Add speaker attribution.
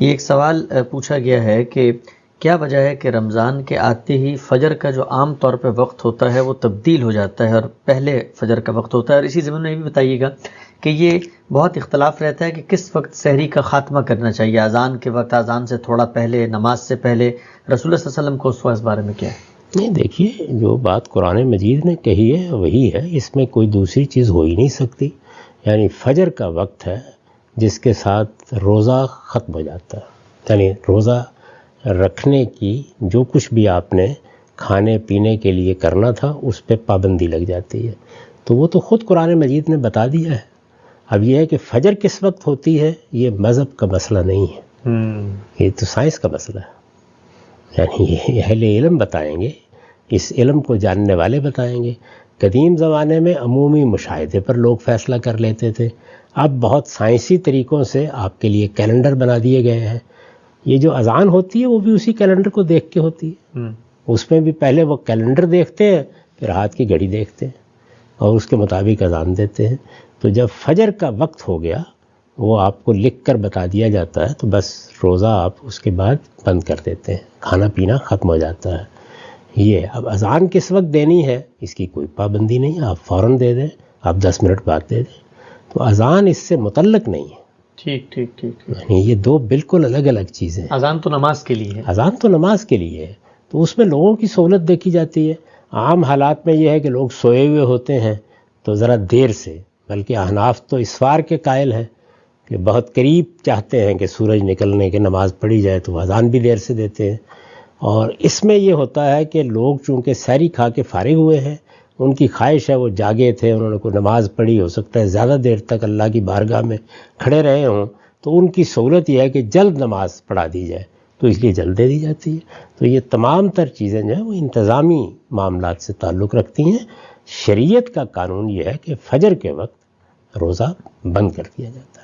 Speaker 1: یہ ایک سوال پوچھا گیا ہے کہ کیا وجہ ہے کہ رمضان کے آتے ہی فجر کا جو عام طور پہ وقت ہوتا ہے وہ تبدیل ہو جاتا ہے اور پہلے فجر کا وقت ہوتا ہے، اور اسی ضمن میں یہ بھی بتائیے گا کہ یہ بہت اختلاف رہتا ہے کہ کس وقت سحری کا خاتمہ کرنا چاہیے، اذان کے وقت، اذان سے تھوڑا پہلے، نماز سے پہلے، رسول اللہ صلی اللہ علیہ وسلم کو اسوہ اس بارے میں کیا ہے؟
Speaker 2: نہیں، دیکھیے جو بات قرآن مجید نے کہی ہے وہی ہے، اس میں کوئی دوسری چیز ہو ہی نہیں سکتی. یعنی فجر کا وقت ہے جس کے ساتھ روزہ ختم ہو جاتا ہے، یعنی روزہ رکھنے کی جو کچھ بھی آپ نے کھانے پینے کے لیے کرنا تھا اس پہ پابندی لگ جاتی ہے. تو وہ تو خود قرآن مجید نے بتا دیا ہے. اب یہ ہے کہ فجر کس وقت ہوتی ہے یہ مذہب کا مسئلہ نہیں ہے، یہ تو سائنس کا مسئلہ ہے. یعنی یہ اہل علم بتائیں گے، اس علم کو جاننے والے بتائیں گے. قدیم زمانے میں عمومی مشاہدے پر لوگ فیصلہ کر لیتے تھے. اب بہت سائنسی طریقوں سے آپ کے لیے کیلنڈر بنا دیے گئے ہیں. یہ جو اذان ہوتی ہے وہ بھی اسی کیلنڈر کو دیکھ کے ہوتی ہے. اس میں بھی پہلے وہ کیلنڈر دیکھتے ہیں، پھر ہاتھ کی گھڑی دیکھتے ہیں اور اس کے مطابق اذان دیتے ہیں. تو جب فجر کا وقت ہو گیا وہ آپ کو لکھ کر بتا دیا جاتا ہے تو بس روزہ آپ اس کے بعد بند کر دیتے ہیں، کھانا پینا ختم ہو جاتا ہے. یہ اب اذان کس وقت دینی ہے اس کی کوئی پابندی نہیں، آپ فوراً دے دیں، آپ 10 منٹ بعد دے دیں. تو اذان اس سے متعلق نہیں ہے.
Speaker 1: ٹھیک ٹھیک ٹھیک.
Speaker 2: یعنی یہ دو بالکل الگ الگ چیزیں ہیں.
Speaker 1: اذان تو نماز کے لیے ہے.
Speaker 2: اذان تو نماز کے لیے ہے، تو اس میں لوگوں کی سہولت دیکھی جاتی ہے. عام حالات میں یہ ہے کہ لوگ سوئے ہوئے ہوتے ہیں تو ذرا دیر سے، بلکہ احناف تو اسفار کے قائل ہیں کہ بہت قریب چاہتے ہیں کہ سورج نکلنے کے نماز پڑھی جائے تو اذان بھی دیر سے دیتے ہیں. اور اس میں یہ ہوتا ہے کہ لوگ چونکہ سحری کھا کے فارغ ہوئے ہیں، ان کی خواہش ہے وہ جاگے تھے، انہوں نے کوئی نماز پڑھی، ہو سکتا ہے زیادہ دیر تک اللہ کی بارگاہ میں کھڑے رہے ہوں، تو ان کی سہولت یہ ہے کہ جلد نماز پڑھا دی جائے، تو اس لیے جلد دے دی جاتی ہے. تو یہ تمام تر چیزیں جو ہیں وہ انتظامی معاملات سے تعلق رکھتی ہیں. شریعت کا قانون یہ ہے کہ فجر کے وقت روزہ بند کر دیا جاتا ہے.